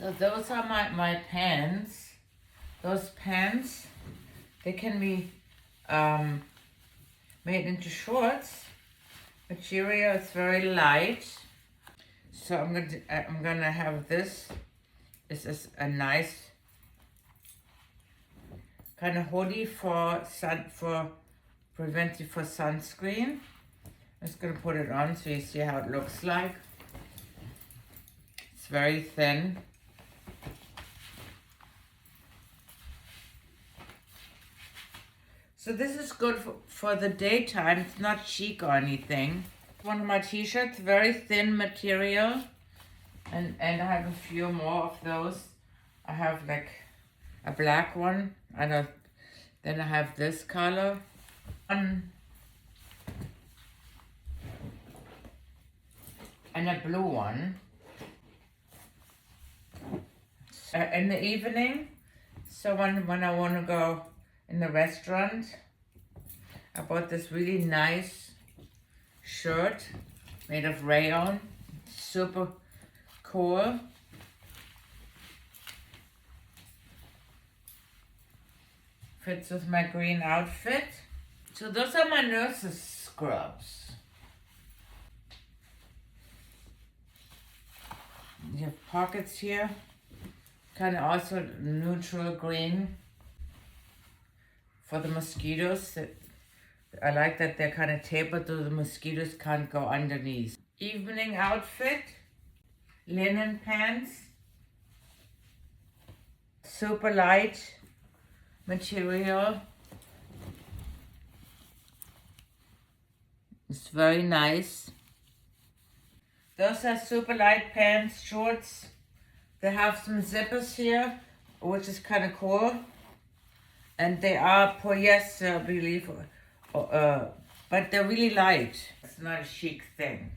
So those are my pants. Those pants, they can be made into shorts. Material is very light. So I'm gonna have this. This is a nice kind of hoodie for prevent you for sunscreen. I'm just gonna put it on so you see how it looks like. It's very thin. So this is good for the daytime. It's not chic or anything. One of my t-shirts, very thin material. And I have a few more of those. I have like a black one. Then I have this color. And a blue one. In the evening, so when I want to go in the restaurant, I bought this really nice shirt made of rayon, super cool. Fits with my green outfit. So those are my nurse's scrubs. You have pockets here, kind of also neutral green. For the mosquitoes, I like that they're kind of tapered so the mosquitoes can't go underneath. Evening outfit, linen pants, super light material. It's very nice. Those are super light pants, shorts. They have some zippers here, which is kind of cool. And they are polyester, I believe, but they're really light. It's not a chic thing.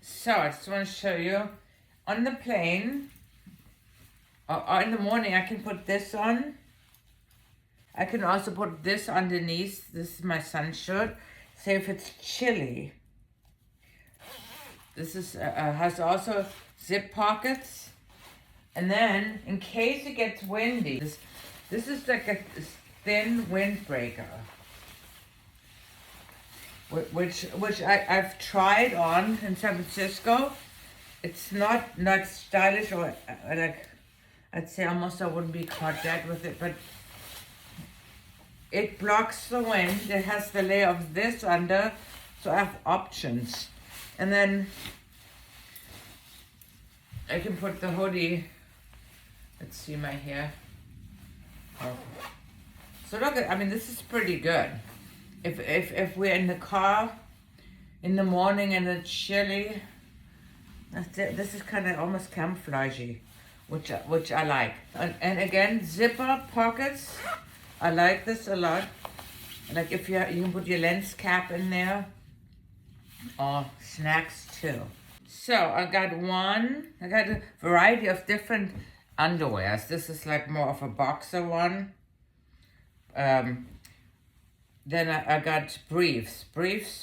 So I just want to show you, on the plane, or in the morning, I can put this on. I can also put this underneath. This is my sun shirt. Say if it's chilly. This is has also zip pockets. And then, in case it gets windy, this is like a thin windbreaker, which I've tried on in San Francisco. It's not stylish or like, I'd say almost I wouldn't be caught dead with it, but it blocks the wind. It has the layer of this under, so I have options. And then I can put the hoodie. Let's see my hair. Oh. So look at, I mean, this is pretty good. If we're in the car in the morning and it's chilly, this is kind of almost camouflagey, which I like. And again, zipper pockets. I like this a lot. Like if you can put your lens cap in there, or snacks too. So I got a variety of different underwears. This is like more of a boxer one. Then I got briefs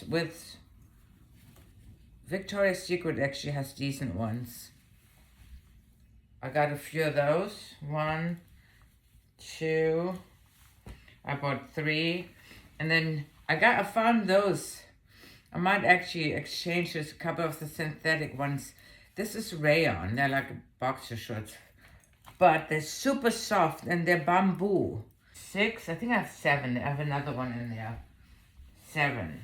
with Victoria's Secret actually has decent ones. I got a few of those. 1, 2, I bought 3. And then I found those. I might actually exchange this, a couple of the synthetic ones. This is rayon, they're like boxer shorts. But they're super soft and they're bamboo. 6, I think I have 7. I have another one in there. 7.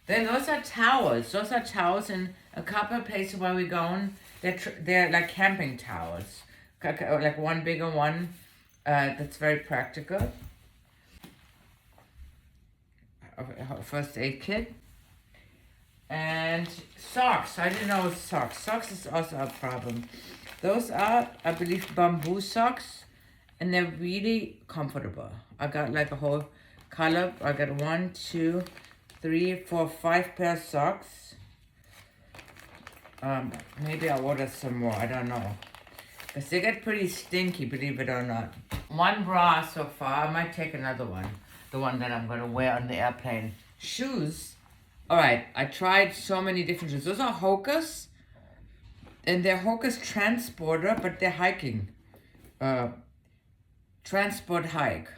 Then those are towels. Those are towels in a couple of places where we're going. They're like camping towels. Like one bigger one. That's very practical. First aid kit. And socks. I didn't know socks. Socks is also a problem. Those are, I believe, bamboo socks. And they're really comfortable. I got like a whole color. I got 1, 2, 3, 4, 5 pair of socks. Maybe I'll order some more. I don't know. Because they get pretty stinky, believe it or not. 1 bra so far. I might take another one. The one that I'm going to wear on the airplane. Shoes. Alright, I tried so many different shoes. Those are Hokas. And they're Hocus Transporter, but they're hiking. Transport hike.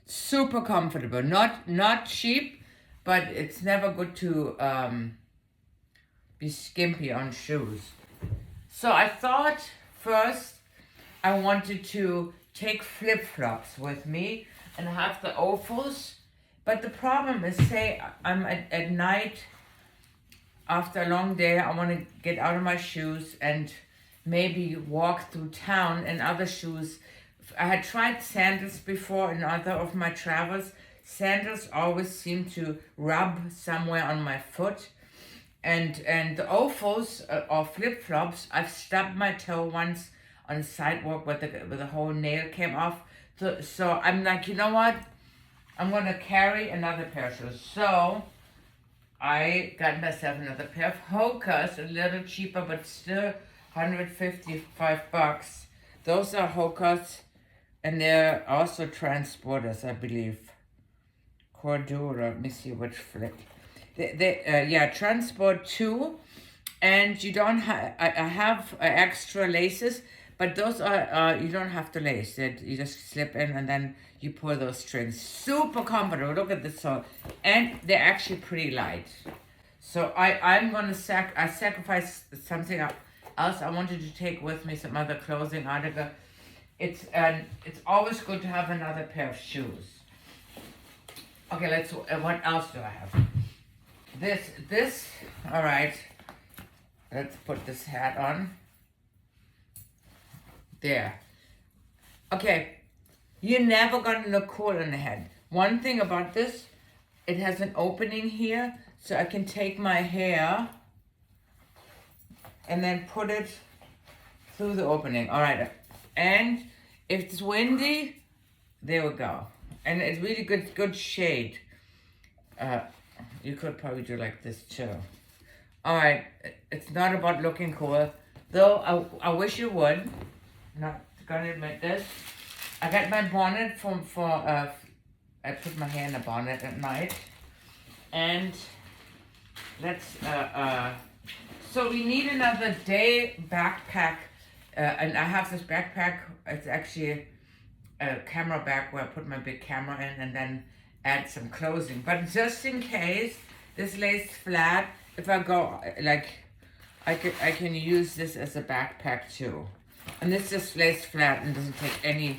Super comfortable. Not cheap, but it's never good to be skimpy on shoes. So I thought first I wanted to take flip-flops with me and have the Ofos. But the problem is, say I'm at night after a long day, I want to get out of my shoes and maybe walk through town in other shoes. I had tried sandals before in other of my travels. Sandals always seem to rub somewhere on my foot. And the Ofos or flip-flops, I've stubbed my toe once on the sidewalk where the whole nail came off. So I'm like, you know what? I'm going to carry another pair of shoes. So I got myself another pair of Hokas, a little cheaper, but still $155. Those are Hokas, and they're also transporters, I believe. Cordura, let me see which flip. Yeah, Transport 2, and you don't have, I have extra laces, but those are, you don't have to lace it. You just slip in and then you pull those strings. Super comfortable, look at this, and they're actually pretty light. So I'm gonna sacrifice something else. I wanted to take with me some other clothing article. It's always good to have another pair of shoes. Okay, what else do I have? This, all right. Let's put this hat on. There. Okay, you're never gonna look cool in the head. One thing about this, it has an opening here, so I can take my hair and then put it through the opening. All right, and if it's windy, there we go. And it's really good shade. You could probably do like this too. All right, it's not about looking cool, though I wish you would. Not gonna admit this. I got my bonnet I put my hair in a bonnet at night. And so we need another day backpack. And I have this backpack, it's actually a camera bag where I put my big camera in and then add some clothing. But just in case, this lays flat. If I go, like, I can use this as a backpack too. And this just lays flat and doesn't take any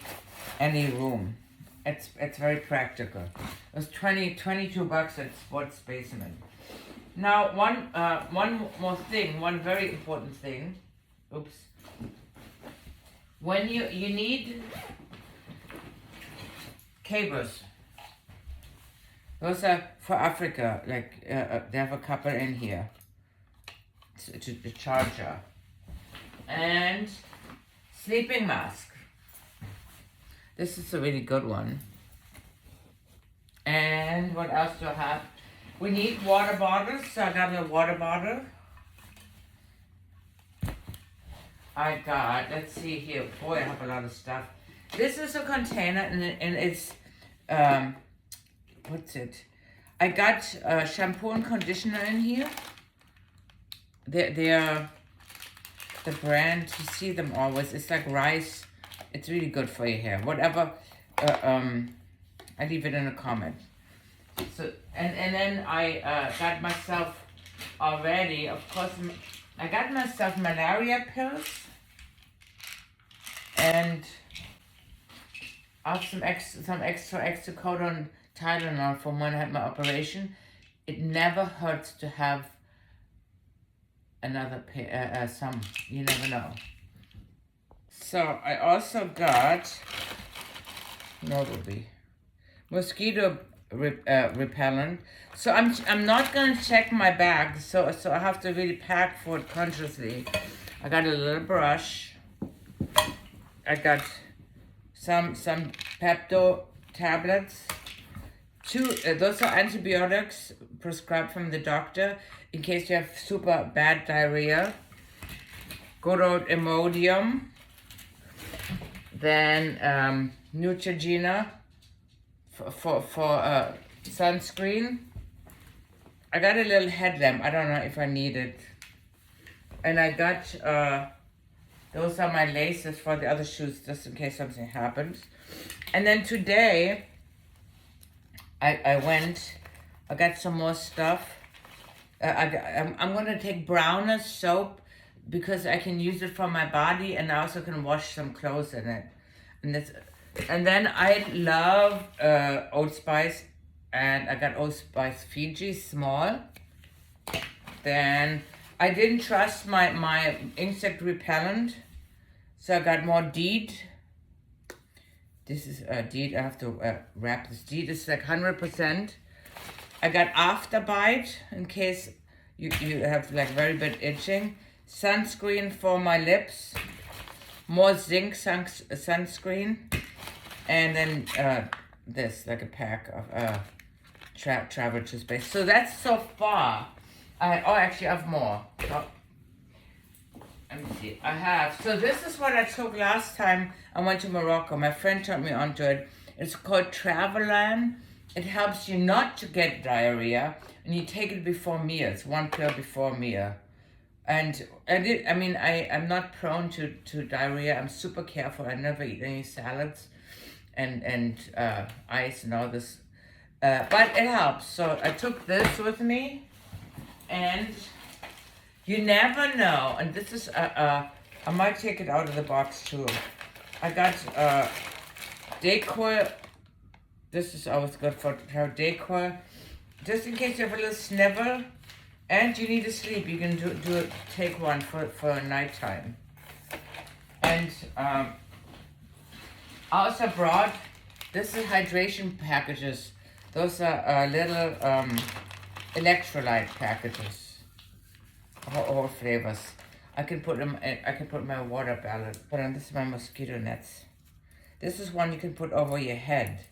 room. It's very practical. It was $22 at Sports Basement. Now one more thing, one very important thing. Oops. When you need cables. Those are for Africa. Like they have a couple in here. To the charger. And sleeping mask. This is a really good one. And what else do I have? We need water bottles, so I got a water bottle. I got, let's see here. Boy, I have a lot of stuff. This is a container, and it's, what's it? I got shampoo and conditioner in here. They're the brand, you see them always. It's like rice. It's really good for your hair. Whatever, I leave it in a comment. So, and then I got myself already, of course, I got myself malaria pills. And I have some extra codon Tylenol from when I had my operation. It never hurts to have another some, you never know. So I also got mosquito repellent. So I'm not gonna check my bag. So I have to really pack for it consciously. I got a little brush. I got some Pepto tablets. Those are antibiotics prescribed from the doctor in case you have super bad diarrhea. Good old Imodium. Then Neutrogena for sunscreen. I got a little headlamp. I don't know if I need it. And I got, those are my laces for the other shoes, just in case something happens. And then today, I got some more stuff. I'm going to take Browner's soap because I can use it for my body, and I also can wash some clothes in it. And then I love Old Spice, and I got Old Spice Fiji small. Then I didn't trust my insect repellent, so I got more Deed. This is Deed. I have to wrap this. Deed is like 100%. I got Afterbite in case you have like very bad itching. Sunscreen for my lips. More zinc sunscreen. And then this, like a pack of travel toothpaste. So that's so far. Actually I have more. Let me see. I have. So this is what I took last time I went to Morocco. My friend turned me onto it. It's called Travelan. It helps you not to get diarrhea, and you take it before meals, 1 pill before meal. And I'm not prone to diarrhea. I'm super careful. I never eat any salads and ice and all this. But it helps. So I took this with me, and you never know. And this is, I might take it out of the box too. I got Decor. This is always good for Decor. Just in case you have a little snivel and you need to sleep, you can take one for nighttime. And I also brought, this is hydration packages. Those are little electrolyte packages. All flavors. I can put them. I can put my water bottle. But on this is my mosquito nets. This is one you can put over your head.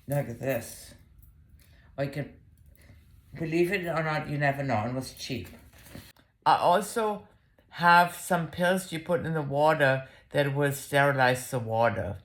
Like this. Or you can, believe it or not, you never know. It was cheap. I also have some pills you put in the water that will sterilize the water.